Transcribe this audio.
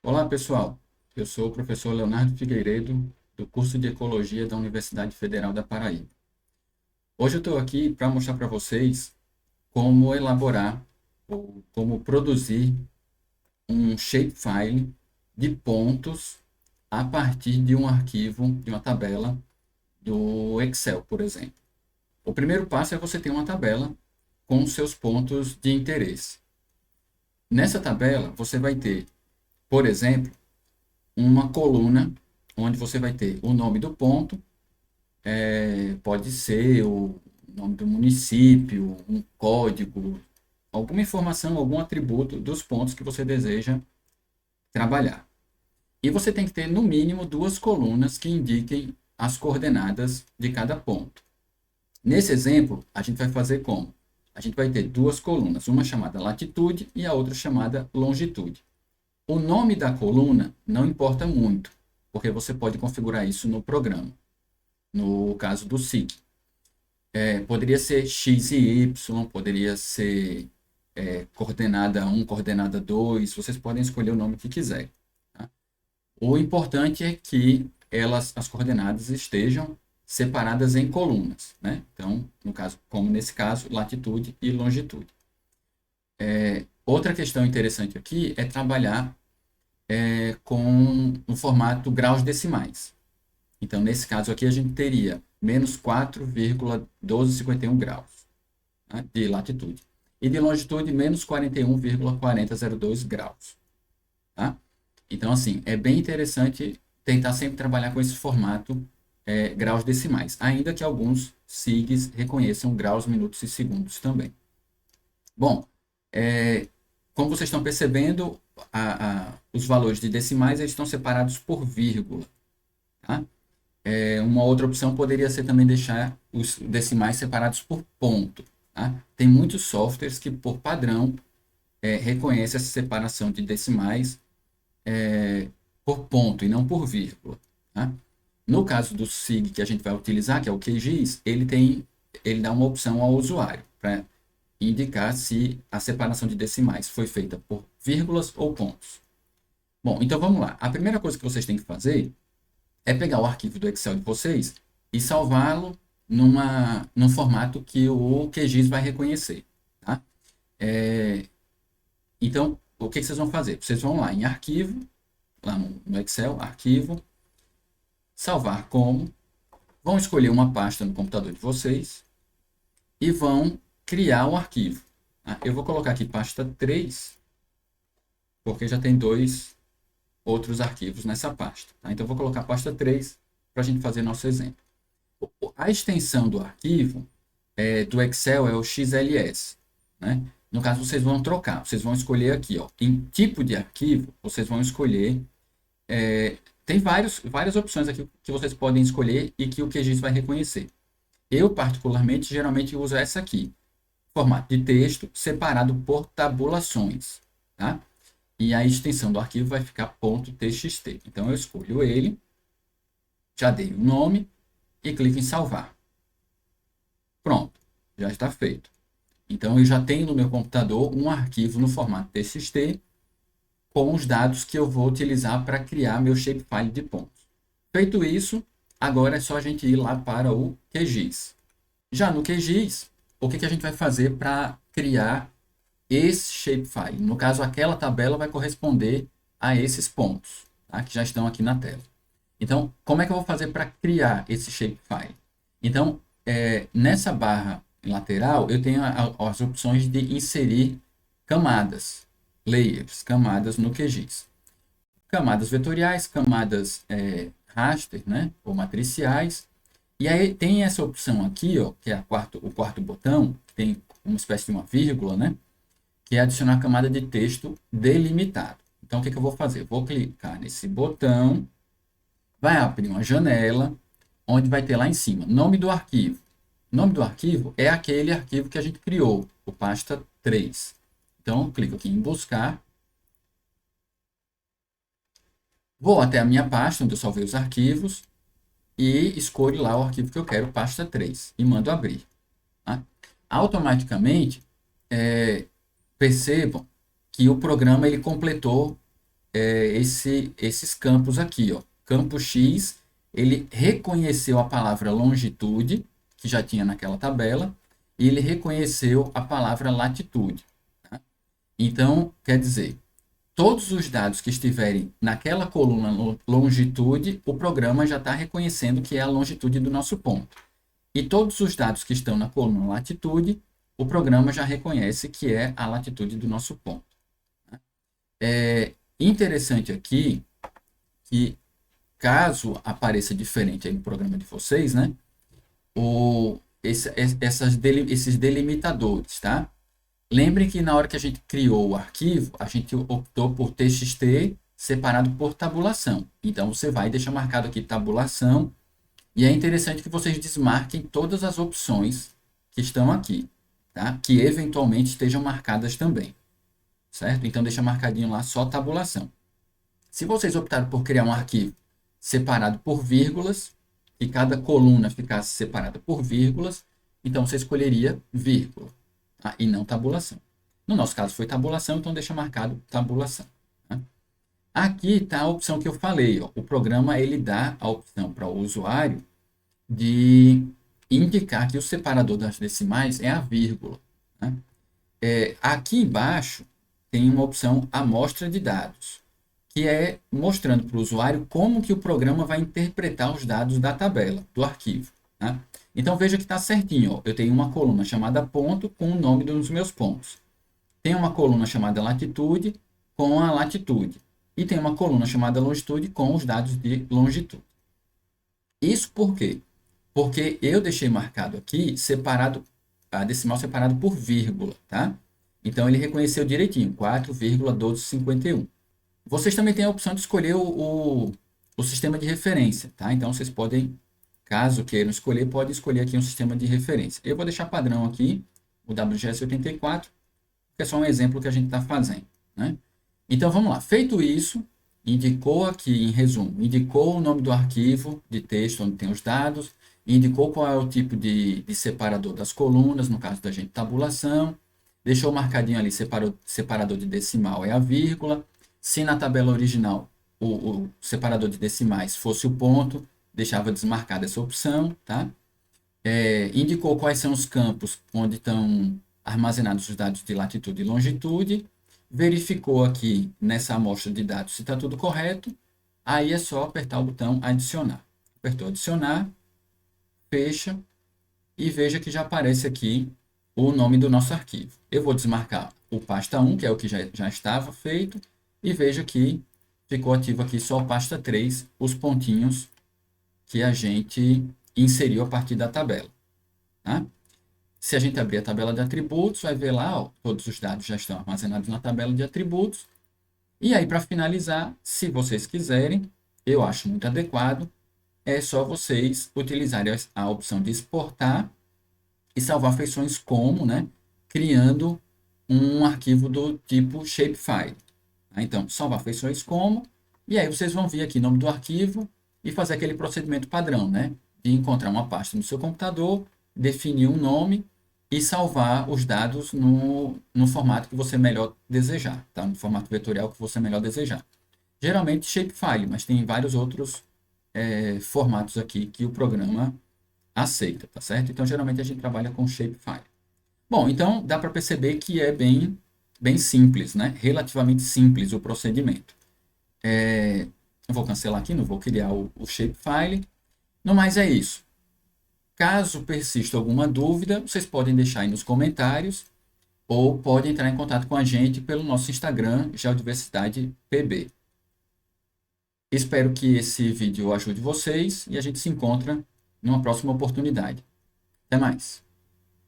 Olá, pessoal. Eu sou o professor Leonardo Figueiredo, do curso de Ecologia da Universidade Federal da Paraíba. Hoje eu estou aqui para mostrar para vocês como elaborar ou como produzir um shapefile de pontos a partir de um arquivo, de uma tabela do Excel, por exemplo. O primeiro passo é você ter uma tabela com os seus pontos de interesse. Nessa tabela, você vai ter, por exemplo, uma coluna onde você vai ter o nome do ponto, pode ser o nome do município, um código, alguma informação, algum atributo dos pontos que você deseja trabalhar. E você tem que ter, no mínimo, duas colunas que indiquem as coordenadas de cada ponto. Nesse exemplo, a gente vai fazer como? A gente vai ter duas colunas, uma chamada latitude e a outra chamada longitude. O nome da coluna não importa muito, porque você pode configurar isso no programa, no caso do SIG. Poderia ser X e Y, poderia ser coordenada 1, coordenada 2, vocês podem escolher o nome que quiserem. Tá? O importante é que as coordenadas estejam separadas em colunas. Né? Então, no caso, como nesse caso, latitude e longitude. Outra questão interessante aqui é trabalhar com o formato graus decimais. Então, nesse caso aqui, a gente teria menos 4,1251 graus, né, de latitude. E de longitude, menos 41,4002 graus. Tá? Então, assim, é bem interessante tentar sempre trabalhar com esse formato graus decimais, ainda que alguns SIGs reconheçam graus, minutos e segundos também. Bom, como vocês estão percebendo, os valores de decimais eles estão separados por vírgula. Tá? Uma outra opção poderia ser também deixar os decimais separados por ponto. Tá? Tem muitos softwares que, por padrão, reconhecem essa separação de decimais por ponto e não por vírgula. Tá? No caso do SIG que a gente vai utilizar, que é o QGIS, ele dá uma opção ao usuário para indicar se a separação de decimais foi feita por vírgulas ou pontos. Bom, então vamos lá. A primeira coisa que vocês têm que fazer é pegar o arquivo do Excel de vocês e salvá-lo num formato que o QGIS vai reconhecer. Tá? Então, o que vocês vão fazer? Vocês vão lá em arquivo, lá no Excel, arquivo, salvar como, vão escolher uma pasta no computador de vocês e vão criar o arquivo. Tá? Eu vou colocar aqui pasta 3, porque já tem dois outros arquivos nessa pasta. Tá? Então, eu vou colocar pasta 3 para a gente fazer nosso exemplo. A extensão do arquivo do Excel é o XLS. Né? No caso, vocês vão trocar. Vocês vão escolher aqui, ó, em tipo de arquivo, vocês vão escolher... tem várias opções aqui que vocês podem escolher e que o QGIS vai reconhecer. Eu, particularmente, geralmente uso essa aqui. Formato de texto separado por tabulações. Tá? E a extensão do arquivo vai ficar .txt. Então, eu escolho ele, já dei o nome e clico em salvar. Pronto, já está feito. Então, eu já tenho no meu computador um arquivo no formato TXT com os dados que eu vou utilizar para criar meu shapefile de pontos. Feito isso, agora é só a gente ir lá para o QGIS. Já no QGIS, o que a gente vai fazer para criar esse shapefile? No caso, aquela tabela vai corresponder a esses pontos, tá? Que já estão aqui na tela. Então, como é que eu vou fazer para criar esse shapefile? Então, nessa barra lateral, eu tenho as opções de inserir camadas, layers, camadas no QGIS. Camadas vetoriais, camadas raster, né, ou matriciais. E aí tem essa opção aqui, ó, que é o quarto botão, que tem uma espécie de uma vírgula, né, que é adicionar camada de texto delimitado. Então, o que eu vou fazer? Vou clicar nesse botão, vai abrir uma janela, onde vai ter lá em cima, nome do arquivo. O nome do arquivo é aquele arquivo que a gente criou, o pasta 3. Então, eu clico aqui em buscar. Vou até a minha pasta, onde eu salvei os arquivos, e escolho lá o arquivo que eu quero, pasta 3, e mando abrir. Tá? Automaticamente, percebam que o programa ele completou esses campos aqui, ó. Campo X, ele reconheceu a palavra longitude, que já tinha naquela tabela, e ele reconheceu a palavra latitude. Tá? Então, quer dizer, todos os dados que estiverem naquela coluna longitude, o programa já está reconhecendo que é a longitude do nosso ponto. E todos os dados que estão na coluna latitude, o programa já reconhece que é a latitude do nosso ponto. É interessante aqui que, caso apareça diferente aí no programa de vocês, né? Esses delimitadores, tá? Lembrem que na hora que a gente criou o arquivo, a gente optou por TXT separado por tabulação. Então, você vai deixar marcado aqui tabulação. E é interessante que vocês desmarquem todas as opções que estão aqui, tá? Que eventualmente estejam marcadas também, certo? Então, deixa marcadinho lá só tabulação. Se vocês optaram por criar um arquivo separado por vírgulas, que cada coluna ficasse separada por vírgulas, então você escolheria vírgula, tá? E não tabulação. No nosso caso foi tabulação, então deixa marcado tabulação. Tá? Aqui está a opção que eu falei. Ó. O programa ele dá a opção para o usuário de indicar que o separador das decimais é a vírgula. Né? Aqui embaixo tem uma opção amostra de dados, que é mostrando para o usuário como que o programa vai interpretar os dados da tabela, do arquivo. Tá? Então, veja que está certinho. Ó. Eu tenho uma coluna chamada ponto com o nome dos meus pontos. Tem uma coluna chamada latitude com a latitude. E tem uma coluna chamada longitude com os dados de longitude. Isso por quê? Porque eu deixei marcado aqui separado, a decimal separado por vírgula, tá? Então, ele reconheceu direitinho, 4,1251. Vocês também têm a opção de escolher o sistema de referência, tá? Então, vocês podem, caso queiram escolher, podem escolher aqui um sistema de referência. Eu vou deixar padrão aqui, o WGS84, que é só um exemplo que a gente está fazendo, né? Então, vamos lá. Feito isso, indicou aqui, em resumo, indicou o nome do arquivo de texto onde tem os dados, indicou qual é o tipo de separador das colunas, no caso da gente, tabulação, deixou marcadinho ali, separador de decimal é a vírgula. Se na tabela original o separador de decimais fosse o ponto, deixava desmarcada essa opção, tá? Indicou quais são os campos onde estão armazenados os dados de latitude e longitude, verificou aqui nessa amostra de dados se está tudo correto, aí é só apertar o botão adicionar. Apertou adicionar, fecha e veja que já aparece aqui o nome do nosso arquivo. Eu vou desmarcar o pasta 1, que é o que já estava feito, e veja que ficou ativo aqui só o pasta 3, os pontinhos que a gente inseriu a partir da tabela. Tá? Se a gente abrir a tabela de atributos, vai ver lá, ó, todos os dados já estão armazenados na tabela de atributos. E aí, para finalizar, se vocês quiserem, eu acho muito adequado, é só vocês utilizarem a opção de exportar e salvar feições como, né, criando um arquivo do tipo shapefile. Tá? Então, salvar feições como, e aí vocês vão vir aqui o nome do arquivo e fazer aquele procedimento padrão, né, de encontrar uma pasta no seu computador, definir um nome e salvar os dados no formato que você melhor desejar, tá? No formato vetorial que você melhor desejar. Geralmente shapefile, mas tem vários outros formatos aqui que o programa aceita, tá certo? Então, geralmente a gente trabalha com shapefile. Bom, então dá para perceber que é bem simples, né? Relativamente simples o procedimento. Eu vou cancelar aqui, não vou criar o shapefile. No mais é isso. Caso persista alguma dúvida, vocês podem deixar aí nos comentários ou podem entrar em contato com a gente pelo nosso Instagram, Geodiversidade PB. Espero que esse vídeo ajude vocês e a gente se encontra numa próxima oportunidade. Até mais!